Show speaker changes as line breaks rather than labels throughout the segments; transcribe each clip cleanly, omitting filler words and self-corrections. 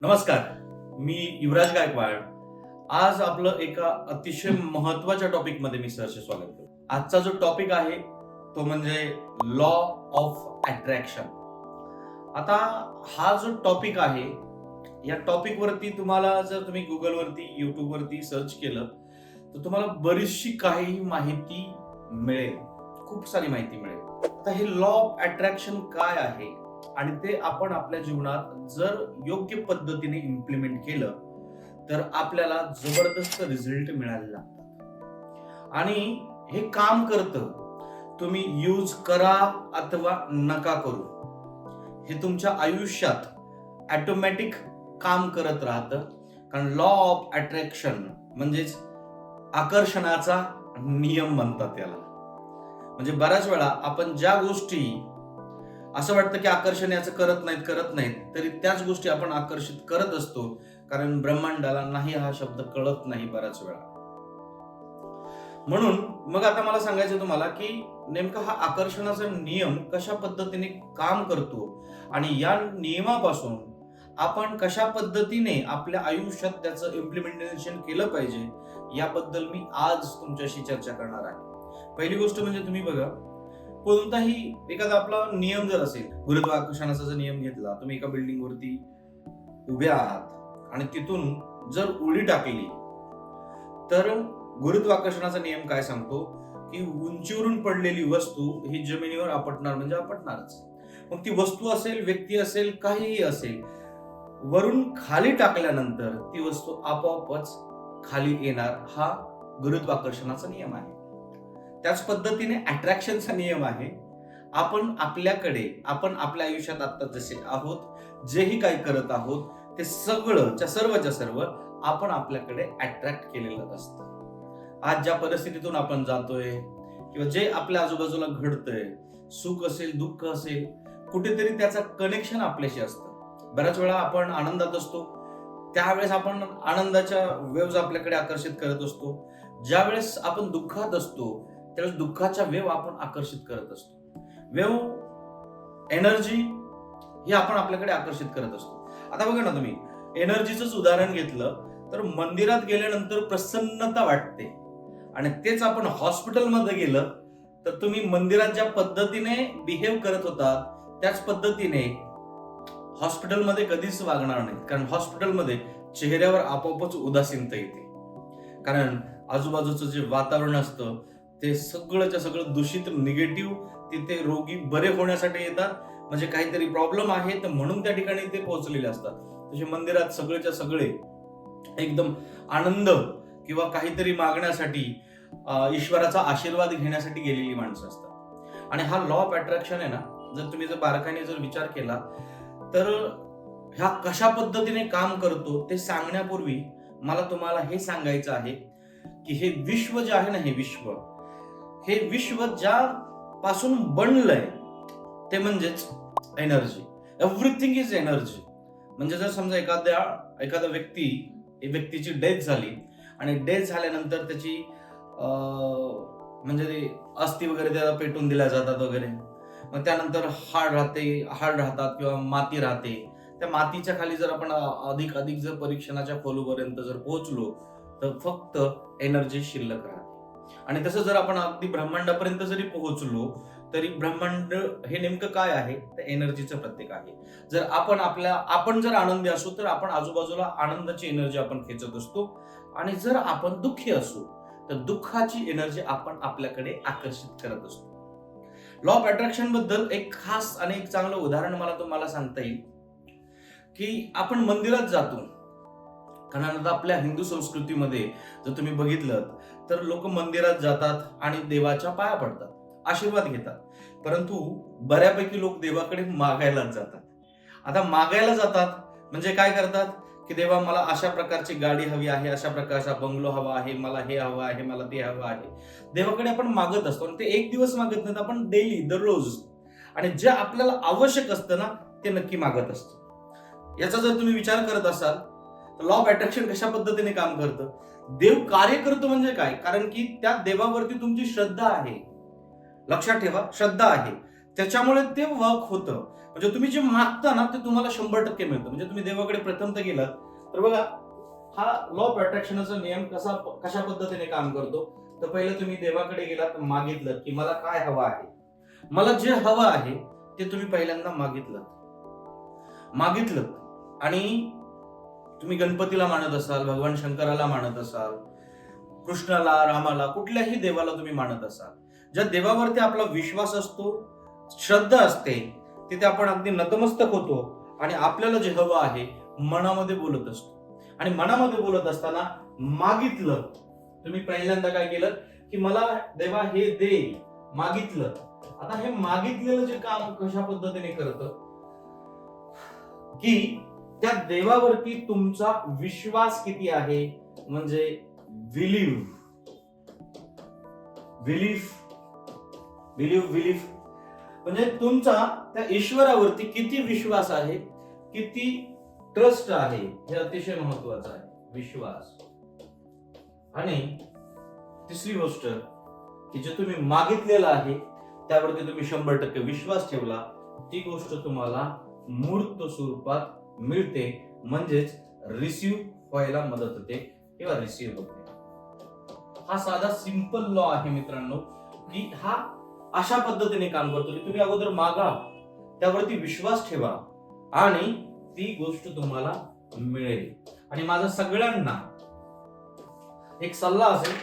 नमस्कार, मी युवराज गायकवाड. आज आपलं एका अतिशय महत्वाच्या टॉपिक मध्ये मी सरचे स्वागत करतो. आजचा जो टॉपिक आहे तो म्हणजे लॉ ऑफ अट्रॅक्शन. आता हा जो टॉपिक आहे, या टॉपिक वरती तुम्हाला जर तुम्ही गुगल वरती, युट्यूब वरती सर्च केलं तर तुम्हाला बरीचशी काही माहिती मिळेल, खूप सारी माहिती मिळेल. आता हे लॉ ऑफ अट्रॅक्शन काय आहे आणि ते आपण आपल्या जीवनात जर योग्य पद्धतीने इम्प्लिमेंट केलं तर आपल्याला जबरदस्त रिझल्ट मिळायला लागतात. आणि हे काम करतं, तुम्ही यूज करा अथवा नका करू, हे तुमच्या आयुष्यात ऑटोमॅटिक काम करत राहतं. कारण लॉ ऑफ अट्रॅक्शन म्हणजेच आकर्षणाचा नियम म्हणतात त्याला. म्हणजे बऱ्याच वेळा आपण ज्या गोष्टी असं वाटतं की आकर्षण याचं करत नाहीत तरी त्याच गोष्टी आपण आकर्षित करत असतो, कारण ब्रह्मांडाला नाही हा शब्द कळत नाही बऱ्याच वेळा. म्हणून मग आता मला सांगायचं तुम्हाला की नेमका हा आकर्षणाचा नियम कशा पद्धतीने काम करतो आणि या नियमापासून आपण कशा पद्धतीने आपल्या आयुष्यात त्याचं इम्प्लिमेंटेशन केलं पाहिजे, याबद्दल मी आज तुमच्याशी चर्चा करणार आहे. पहिली गोष्ट म्हणजे तुम्ही बघा, कोणताही एखादा आपला नियम जर असेल, गुरुत्वाकर्षणाचा जर नियम घेतला, तुम्ही एका बिल्डिंग वरती उभे आहात आणि तिथून जर उडी टाकली तर गुरुत्वाकर्षणाचा नियम काय सांगतो की उंचीवरून पडलेली वस्तू ही जमिनीवर आपटणार म्हणजे आपटणारच. मग ती वस्तू असेल, व्यक्ती असेल, काहीही असेल, वरून खाली टाकल्यानंतर ती वस्तू आपोआपच खाली येणार, हा गुरुत्वाकर्षणाचा नियम आहे. त्याच पद्धतीने अट्रॅक्शनचा नियम आहे. आपण आपल्या आयुष्यात आता जसे आहोत, जेही काही करत आहोत, ते सर्वच्या सर्व आपण आपल्याकडे अट्रॅक्ट केलेलं असतं. आज ज्या परिस्थितीतून आपण जातोय किंवा जे आपल्या आजूबाजूला घडतंय, सुख असेल, दुःख असेल, कुठेतरी त्याचं कनेक्शन आपल्याशी असतं. बऱ्याच वेळा आपण आनंदात असतो, त्यावेळेस आपण आनंदाच्या वेव्ज आपल्याकडे आकर्षित करत असतो. ज्यावेळेस आपण दुःखात असतो त्यावेळेस दुःखाच्या वेव आपण आकर्षित करत असतो. वेव एनर्जी ही आपण आपल्याकडे आकर्षित करत असतो. आता बघा ना, तुम्ही एनर्जीचंच उदाहरण घेतलं तर मंदिरात गेल्यानंतर प्रसन्नता वाटते आणि तेच आपण हॉस्पिटलमध्ये गेलं तर तुम्ही मंदिरात ज्या पद्धतीने बिहेव करत होता त्याच पद्धतीने हॉस्पिटलमध्ये कधीच वागणार नाही. कारण हॉस्पिटलमध्ये चेहऱ्यावर आपोआपच उदासीनता येते, कारण आजूबाजूचं जे वातावरण असतं ते सगळंच्या सगळं दूषित, निगेटिव्ह. तिथे रोगी बरे होण्यासाठी येतात, म्हणजे काहीतरी प्रॉब्लेम आहे तर म्हणून त्या ठिकाणी ते पोहोचलेले असतात. तसे मंदिरात सगळेच्या सगळे एकदम आनंद किंवा काहीतरी मागण्यासाठी, ईश्वराचा आशीर्वाद घेण्यासाठी गेलेली माणसं असतात. आणि हा लॉ ऑफ अट्रॅक्शन आहे ना, जर तुम्ही बारकाईने विचार केला तर ह्या कशा पद्धतीने काम करतो ते सांगण्यापूर्वी मला तुम्हाला हे सांगायचं आहे की हे विश्व जे आहे ना, हे विश्व ज्या पासून बनलंय ते म्हणजेच एनर्जी. Everything is energy. म्हणजे जर समजा एखादा व्यक्तीची डेथ झाली आणि डेथ झाल्यानंतर त्याची म्हणजे अस्थि वगैरे त्याला पेटून दिल्या जातात वगैरे, मग त्यानंतर हाड राहतात किंवा माती राहते. त्या मातीच्या खाली जर आपण अधिक जर परीक्षणाच्या खोलूपर्यंत जर पोहोचलो तर फक्त एनर्जी शिल्लक राहते. आणि तसं जर आपण अगदी ब्रह्मांडापर्यंत जरी पोहोचलो तरी ब्रह्मांड हे नेमकं काय आहे, तर एनर्जीचं प्रतीक आहे. जर आपण जर आनंदी असू तर आपण आजूबाजूला आनंदाची एनर्जी आपण खेचत असतो, आणि जर आपण दुःखी असू तर दुःखाची एनर्जी आपण आपल्याकडे आकर्षित करत असतो. लॉ ऑफ अट्रॅक्शन बद्दल एक खास आणि एक चांगलं उदाहरण मला तुम्हाला सांगता येईल की आपण मंदिरात जातो. कारण आता आपल्या हिंदू संस्कृतीमध्ये जर तुम्ही बघितलं तर लोक मंदिरात जातात आणि देवाच्या पाया पडतात, आशीर्वाद घेतात. परंतु बऱ्यापैकी लोक देवाकडे मागायलाच जातात. आता मागायला जातात म्हणजे काय करतात की देवा, मला अशा प्रकारची गाडी हवी आहे, अशा प्रकारचा बंगलो हवा आहे, मला हे हवं आहे, मला ते हवं आहे. देवाकडे आपण मागत असतो आणि ते एक दिवस मागत नाहीत, आपण डेली, दररोज. आणि जे आपल्याला आवश्यक असतं ना ते नक्की मागत असतो. याचा जर तुम्ही विचार करत असाल तर लॉ ऑफ अट्रॅक्शन कशा पद्धतीने काम करतं. देव कार्य करतो म्हणजे काय, कारण की त्या देवावरती तुमची श्रद्धा आहे. लक्षात ठेवा, श्रद्धा आहे, त्याच्यामुळे ते वर्क होतं. म्हणजे तुम्ही जे मागता ना ते तुम्हाला 100% मिळतं. म्हणजे तुम्ही देवाकडे प्रथमतः गेलात तर बघा, हा लॉ ऑफ अट्रॅक्शनचा नियम कशा पद्धतीने काम करतो. तर पहिलं तुम्ही देवाकडे गेलात, मागितलं की मला काय हवं आहे, मला जे हवं आहे ते तुम्ही पहिल्यांदा मागितलं आणि तुम्ही गणपतीला मानत असाल, भगवान शंकराला मानत असाल, कृष्णाला, रामाला, कुठल्याही देवाला तुम्ही मानत असाल, ज्या देवावरती आपला विश्वास असतो, श्रद्धा असते, तिथे आपण अगदी नतमस्तक होतो आणि आपल्याला जे हवं आहे मनामध्ये बोलत असतो. आणि मनामध्ये बोलत असताना मागितलं, तुम्ही पहिल्यांदा काय केलं की मला देवा हे दे, मागितलं. आता हे मागितलेलं जे काम कशा पद्धतीने करतं की त्या देवावरती तुमचा विश्वास किती आहे, म्हणजे बिलीव्ह म्हणजे तुमचा त्या ईश्वरावरती किती विश्वास आहे, किती ट्रस्ट आहे, हे अतिशय महत्वाचं आहे, विश्वास. आणि तिसरी गोष्ट की जे तुम्ही मागितलेलं आहे त्यावरती तुम्ही 100% विश्वास ठेवला, ती गोष्ट तुम्हाला मूर्त स्वरूपात मिळते, म्हणजेच रिसीव्ह व्हायला मदत होते किंवा रिसीव्ह होते. हा साधा सिंपल लॉ आहे मित्रांनो, की हा अशा पद्धतीने काम करतो की तुम्ही अगोदर मागा, त्यावरती विश्वास ठेवा आणि ती गोष्ट तुम्हाला मिळेल. आणि माझा सगळ्यांना एक सल्ला असेल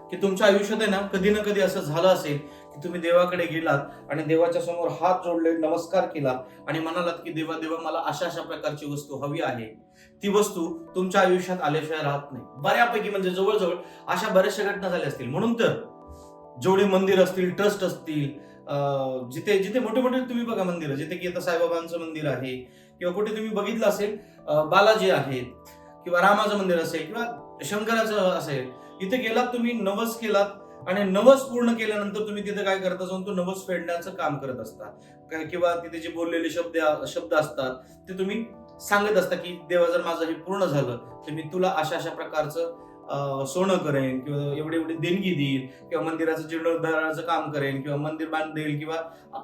की तुमच्या आयुष्यात आहे ना कधी असं झालं असेल की तुम्ही देवाकडे गेलात आणि देवाच्या समोर हात जोडले, नमस्कार केला आणि म्हणालात की देवा मला अशा प्रकारची वस्तू हवी आहे. ती वस्तू तुमच्या आयुष्यात आल्याशिवाय राहत नाही. बऱ्यापैकी म्हणजे जवळजवळ अशा बऱ्याचशा घटना झाल्या असतील. म्हणून तर जेवढे मंदिर असतील, ट्रस्ट असतील, जिथे जिथे मोठे मोठे तुम्ही बघा मंदिर, जिथे की आता साईबाबांचं मंदिर आहे किंवा कुठे तुम्ही बघितलं असेल बालाजी आहेत किंवा रामाचं मंदिर असेल किंवा शंकराचं असेल, इथे गेलात तुम्ही, नवस केलात आणि नवस पूर्ण केल्यानंतर तुम्ही तिथे काय करता, जाऊन तो नवस फेडण्याचं काम करत असता किंवा तिथे जे बोललेले शब्द असतात ते तुम्ही सांगत असता की देवा जर माझं हे पूर्ण झालं तर मी तुला अशा प्रकारचं सोनं करेन किंवा एवढी देणगी देईल किंवा मंदिराचं जीर्णोद्धाराचं काम करेन किंवा मंदिर बांधेल किंवा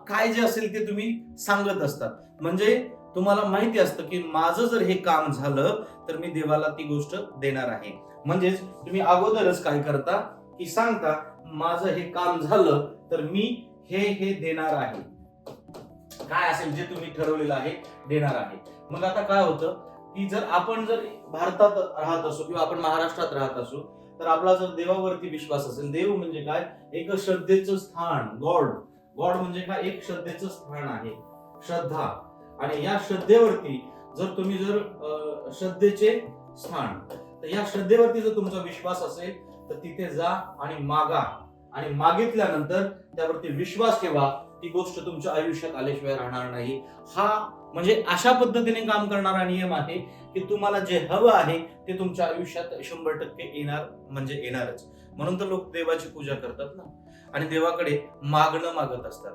काय जे असेल ते तुम्ही सांगत असतात. म्हणजे तुम्हाला माहिती असतं की माझं जर हे काम झालं तर मी देवाला ती गोष्ट देणार आहे. म्हणजेच तुम्ही अगोदरच काय करता की सांगता माझं हे काम झालं तर मी हे देणार आहे, काय असेल जे तुम्ही ठरवलेलं आहे देणार आहे. मग आता काय होतं की जर आपण भारतात राहत असू किंवा आपण महाराष्ट्रात राहत असू तर आपला जर देवावरती विश्वास असेल, देव म्हणजे काय, एक श्रद्धेचं स्थान, गॉड म्हणजे काय, एक श्रद्धेचं स्थान आहे, श्रद्धा. आणि या श्रद्धेवरती तुम्ही श्रद्धेचे स्थान, तर या श्रद्धेवरती जर तुमचा विश्वास असेल तर तिथे जा आणि मागा आणि मागितल्यानंतर त्यावरती विश्वास ठेवा, ती गोष्ट तुमच्या आयुष्यात आल्याशिवाय राहणार नाही. हा म्हणजे अशा पद्धतीने काम करणारा नियम आहे की तुम्हाला जे हवं आहे ते तुमच्या आयुष्यात 100% येणार, म्हणजे येणारच. म्हणून तर लोक देवाची पूजा करतात ना आणि देवाकडे मागत असतात.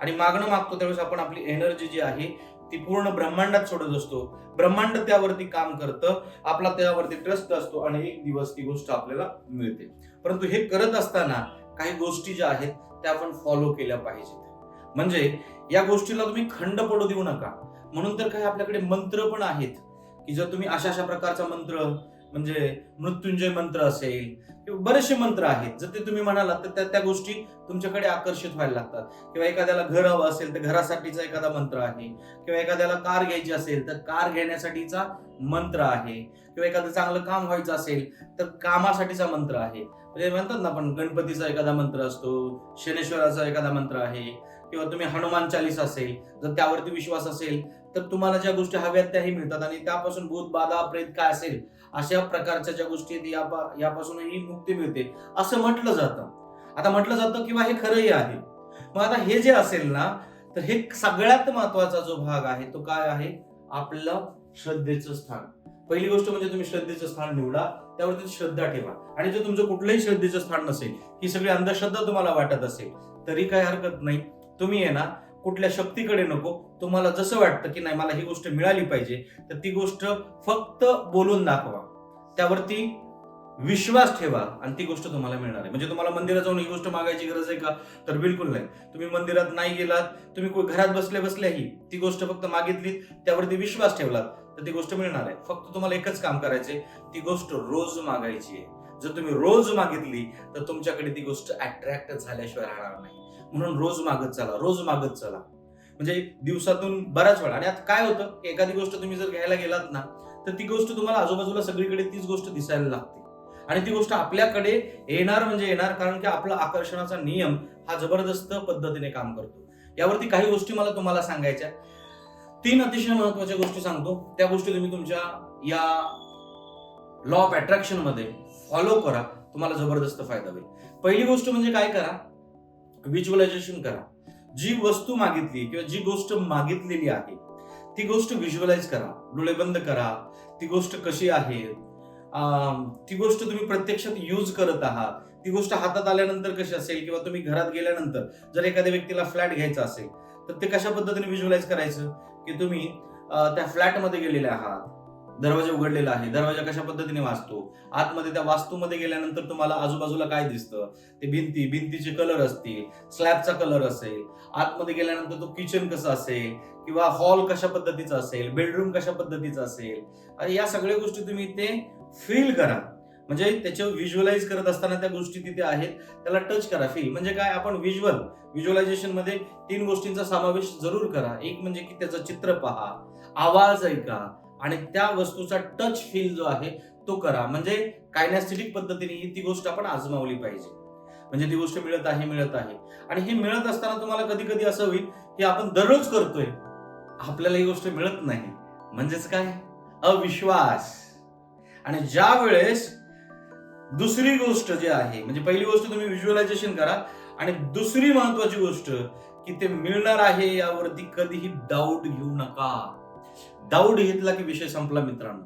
आणि मागतो त्यावेळेस आपण आपली एनर्जी जी आहे ती पूर्ण ब्रह्मांडात सोडत असतो. ब्रह्मांड त्यावरती काम करतं, आपला त्यावरती ट्रस्ट असतो आणि एक दिवस ती गोष्ट आपल्याला मिळते. परंतु हे करत असताना काही गोष्टी ज्या आहेत त्या आपण फॉलो केल्या पाहिजेत. म्हणजे या गोष्टीला तुम्ही खंड पडू देऊ नका. म्हणून तर काही आपल्याकडे मंत्र पण आहेत की जर तुम्ही अशा प्रकारचा मंत्र, म्हणजे मृत्युंजय मंत्र असेल किंवा बरेचसे मंत्र आहेत, जर ते तुम्ही म्हणालात तर त्या गोष्टी तुमच्याकडे आकर्षित व्हायला लागतात. किंवा एखाद्याला घर हवं असेल तर घरासाठीचा एखादा मंत्र आहे, किंवा एखाद्याला कार घ्यायची असेल तर कार घेण्यासाठीचा मंत्र आहे, किंवा एखादं चांगलं काम व्हायचं असेल तर कामासाठीचा मंत्र आहे. म्हणजे म्हणतात ना आपण गणपतीचा एखादा मंत्र असतो, शनेश्वराचा एखादा मंत्र आहे, किंवा तुम्ही हनुमान चालीसा असेल, जर त्यावरती विश्वास असेल तर तुम्हाला ज्या गोष्टी हव्यात त्याही मिळतात आणि त्यापासून भूत बाधा प्रेत काय असेल अशा प्रकारच्या ज्या गोष्टी यापासूनही मुक्ती मिळते असं म्हटलं जातं. आता म्हटलं जातं किंवा हे खरंही आहे. मग आता हे जे असेल ना तर हे सगळ्यात महत्वाचा जो भाग आहे तो काय आहे, आपलं श्रद्धेचं स्थान. पहिली गोष्ट म्हणजे तुम्ही श्रद्धेचं स्थान निवडा, त्यावरती श्रद्धा ठेवा. आणि जर तुमचं कुठलंही श्रद्धेचं स्थान नसेल, ही सगळी अंधश्रद्धा तुम्हाला वाटत असेल तरी काही हरकत नाही. तुम्ही आहे ना कुठल्या शक्तीकडे नको, तुम्हाला जसं वाटतं की नाही मला ही गोष्ट मिळाली पाहिजे तर ती गोष्ट फक्त बोलून दाखवा, त्यावरती विश्वास ठेवा आणि ती गोष्ट तुम्हाला मिळणार आहे. म्हणजे तुम्हाला मंदिरात जाऊन ही गोष्ट मागायची गरज आहे का? तर बिलकुल नाही. तुम्ही मंदिरात नाही गेलात, तुम्ही घरात बसल्या बसल्याही ती गोष्ट फक्त मागितली, त्यावरती विश्वास ठेवलात, तर ती गोष्ट मिळणार आहे. फक्त तुम्हाला एकच काम करायचंय, ती गोष्ट रोज मागायची आहे. जर तुम्ही रोज मागितली तर तुमच्याकडे ती गोष्ट अट्रॅक्ट झाल्याशिवाय राहणार नाही. म्हणून रोज मागत चला, रोज मागत चला. म्हणजे दिवसातून बऱ्याच वेळा. आणि आता काय होतं, की एखादी गोष्ट तुम्ही जर घ्यायला गेलात ना, तर ती गोष्ट तुम्हाला आजूबाजूला सगळीकडे तीच गोष्ट दिसायला लागते आणि ती गोष्ट आपल्याकडे येणार म्हणजे येणार, कारण की आपला आकर्षणाचा नियम हा जबरदस्त पद्धतीने काम करतो. यावरती काही गोष्टी मला तुम्हाला सांगायच्या. 3 अतिशय महत्वाच्या गोष्टी सांगतो. त्या गोष्टी तुम्ही तुमच्या या लॉ ऑफ अट्रॅक्शन मध्ये फॉलो करा, तुम्हाला जबरदस्त फायदा होईल. पहिली गोष्ट म्हणजे काय करा, व्हिज्युअलायझेशन करा. जी वस्तू मागितली किंवा जी गोष्ट मागितलेली आहे ती गोष्ट व्हिज्युअलाइज करा. डोळे बंद करा. ती गोष्ट कशी आहे, ती गोष्ट तुम्ही प्रत्यक्षात यूज करत आहात, ती गोष्ट हातात आल्यानंतर कशी असेल, किंवा तुम्ही घरात गेल्यानंतर जर एखाद्या व्यक्तीला फ्लॅट घ्यायचा असेल तर ते कशा पद्धतीने व्हिज्युअलाइज करायचं, की तुम्ही त्या फ्लॅटमध्ये गेलेले आहात, दरवाजा उघडलेला आहे, दरवाजा कशा पद्धतीने वाजतो, आतमध्ये त्या वास्तूमध्ये गेल्यानंतर तुम्हाला आजूबाजूला काय दिसतं, ते भिंतीचे कलर असतील, स्लॅबचा कलर असेल, आतमध्ये गेल्यानंतर तो किचन कसा असेल, किंवा हॉल कशा पद्धतीचा असेल, बेडरूम कशा पद्धतीचा असेल, आणि या सगळ्या गोष्टी तुम्ही ते फील करा. म्हणजे त्याच्यावर व्हिज्युअलाइज करत असताना त्या गोष्टी तिथे आहेत, त्याला टच करा. फील म्हणजे काय, आपण व्हिज्युअलायझेशन मध्ये 3 गोष्टींचा समावेश जरूर करा. एक म्हणजे की त्याचं चित्र पहा, आवाज ऐका आणि त्या वस्तूचा टच फील जो आहे तो करा. म्हणजे कायनेस्थेटिक पद्धतीने ती गोष्ट आपण आजमावली पाहिजे. म्हणजे ती गोष्ट मिळत आहे. आणि हे मिळत असताना तुम्हाला कधी कधी असं होईल की आपण दररोज करतोय, आपल्याला ही गोष्ट मिळत नाही. म्हणजेच काय, अविश्वास. आणि ज्या वेळेस दुसरी गोष्ट जी आहे, म्हणजे पहिली गोष्ट तुम्ही व्हिज्युअलायझेशन करा, आणि दुसरी महत्वाची गोष्ट की ते मिळणार आहे यावरती कधीही डाऊट घेऊ नका. डाऊट घेतला की विषय संपला मित्रांनो.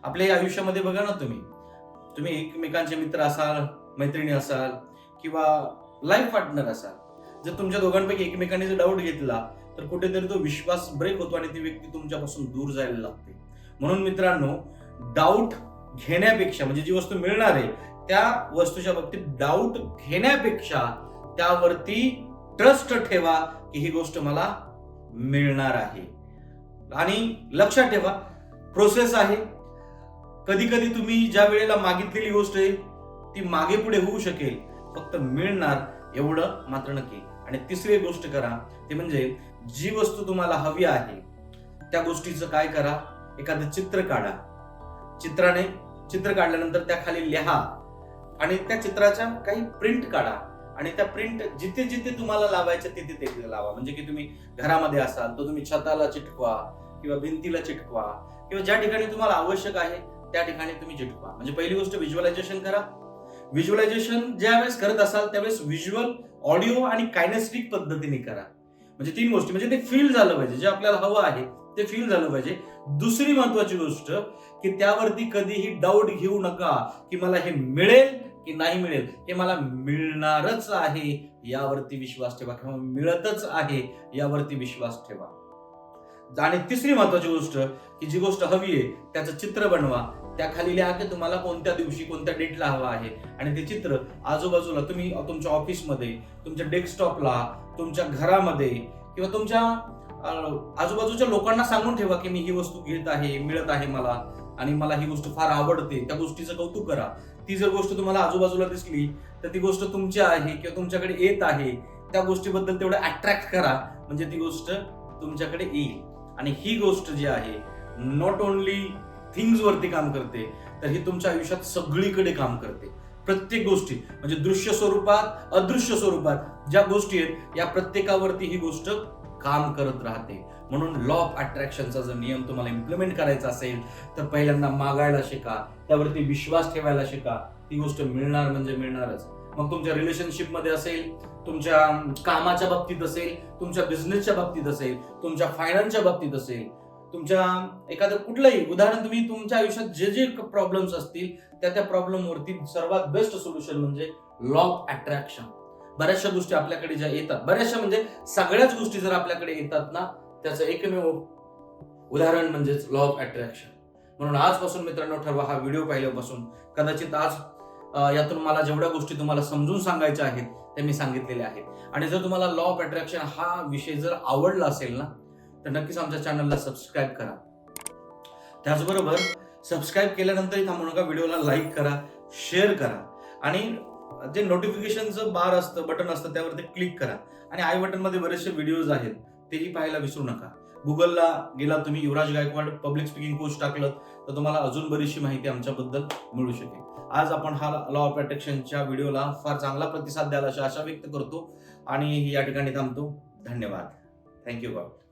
आपल्या आयुष्यामध्ये बघा ना, तुम्ही एकमेकांचे मित्र असाल, मैत्रिणी असाल किंवा लाईफ पार्टनर असाल, जर तुमच्या दोघांपैकी एकमेकांनी जर डाऊट घेतला तर कुठेतरी तो विश्वास ब्रेक होतो आणि ती व्यक्ती तुमच्यापासून दूर जायला लागते. म्हणून मित्रांनो, डाऊट घेण्यापेक्षा, म्हणजे जी वस्तू मिळणार आहे त्या वस्तूच्या बाबतीत डाऊट घेण्यापेक्षा त्यावरती ट्रस्ट ठेवा की ही गोष्ट मला मिळणार आहे. आणि लक्षात ठेवा, प्रोसेस आहे. कधी कधी तुम्ही ज्या वेळेला मागितलेली गोष्ट आहे ती मागे पुढे होऊ शकेल, फक्त मिळणार एवढं मात्र नक्की. आणि तिसरी गोष्ट करा, ते म्हणजे जी वस्तू तुम्हाला हवी आहे त्या गोष्टीचं काय करा, एखादं चित्र काढा. चित्र काढल्यानंतर त्या खाली लिहा आणि त्या चित्राच्या काही प्रिंट काढा आणि त्या प्रिंट जिथे जिथे तुम्हाला लावायच्या तिथे तिथे लावा. म्हणजे की तुम्ही घरामध्ये असाल तर तुम्ही छताला चिटकवा किंवा भिंतीला चिटकवा किंवा ज्या ठिकाणी तुम्हाला आवश्यक आहे त्या ठिकाणी तुम्ही चिटकवा. म्हणजे पहिली गोष्ट व्हिज्युअलायझेशन करा. व्हिज्युअलायझेशन ज्या वेळेस करत असाल त्यावेळेस व्हिज्युअल, ऑडिओ आणि कायनेस्टिक पद्धतीने करा. म्हणजे 3 गोष्टी, म्हणजे ते फील झालं पाहिजे, जे आपल्याला हवं आहे ते फील झालं पाहिजे. दुसरी महत्वाची गोष्ट की त्यावरती कधीही डाऊट घेऊ नका की मला हे मिळेल की नाही मिळेल, हे मला मिळणारच आहे यावरती विश्वास ठेवा किंवा मिळतच आहे यावरती विश्वास ठेवा. आणि तिसरी महत्वाची गोष्ट की जी गोष्ट हवी आहे त्याचं चित्र बनवा. त्या खाली लिहा की तुम्हाला कोणत्या दिवशी कोणत्या डेटला हवा आहे आणि ते चित्र आजूबाजूला तुम्ही तुमच्या ऑफिसमध्ये, तुमच्या डेस्कटॉपला, तुमच्या घरामध्ये किंवा तुमच्या आजूबाजूच्या लोकांना सांगून ठेवा की मी ही वस्तू घेत आहे, मिळत आहे मला आणि मला ही गोष्ट फार आवडते. त्या गोष्टीचं कौतुक करा. ती जर गोष्ट तुम्हाला आजूबाजूला दिसली तर ती गोष्ट तुमची आहे किंवा तुमच्याकडे येत आहे, त्या गोष्टीबद्दल तेवढं अट्रॅक्ट करा म्हणजे ती गोष्ट तुमच्याकडे येईल. आणि ही गोष्ट जी आहे नॉट ओनली थिंग्स वरती काम करते, तर ही तुमच्या आयुष्यात सगळीकडे काम करते. प्रत्येक गोष्टी म्हणजे दृश्य स्वरूपात, अदृश्य स्वरूपात ज्या गोष्टी आहेत या प्रत्येकावरती ही गोष्ट काम करत राहते. म्हणून लॉ ऑफ अट्रॅक्शनचा जर नियम तुम्हाला इम्प्लिमेंट करायचा असेल तर पहिल्यांदा मागायला शिका, त्यावरती विश्वास ठेवायला शिका. ती गोष्ट मिळणार म्हणजे मिळणारच. मग तुमच्या रिलेशनशिप मध्ये असेल, तुमच्या कामाच्या बाबतीत असेल, तुमच्या बिझनेसच्या बाबतीत असेल, तुमच्या फायनान्सच्या बाबतीत असेल, तुमच्या एखादं कुठलंही उदाहरण, तुम्ही तुमच्या आयुष्यात जे जे प्रॉब्लेम्स असतील त्या प्रॉब्लेम वरती सर्वात बेस्ट सोल्युशन म्हणजे लॉ ऑफ अट्रॅक्शन. बऱ्याचशा गोष्टी आपल्याकडे ज्या येतात, बऱ्याचशा म्हणजे सगळ्याच गोष्टी जर आपल्याकडे येतात ना, त्याचं एकमेव उदाहरण म्हणजेच लॉ ऑफ अट्रॅक्शन. म्हणून आजपासून मित्रांनो ठरवा, हा व्हिडिओ पाहिल्यापासून कदाचित आज यातून मला जेवढ्या गोष्टी तुम्हाला समजून सांगायच्या आहेत त्या मी सांगितलेल्या आहेत. आणि जर तुम्हाला लॉ ऑफ अट्रॅक्शन हा विषय जर आवडला असेल ना, तर नक्कीच आमच्या चॅनलला सबस्क्राईब करा. त्याचबरोबर सबस्क्राईब केल्यानंतरही थांबू नका, व्हिडिओला लाईक करा, शेअर करा आणि जे नोटिफिकेशनचं बार असतं, बटन असतं, त्यावरती क्लिक करा. आणि आय बटनमध्ये बरेचसे व्हिडिओज आहेत, तेही पाहायला विसरू नका. गुगलला गेला तुम्ही, युवराज गायकवाड पब्लिक स्पीकिंग कोच टाकलं तर तुम्हाला अजून बरीचशी माहिती आमच्याबद्दल मिळू शकेल. आज आपण हा लॉ ऑफ अट्रॅक्शनच्या व्हिडिओला फार चांगला प्रतिसाद द्याल अशी आशा व्यक्त करतो आणि या ठिकाणी थांबतो. धन्यवाद. Thank you God.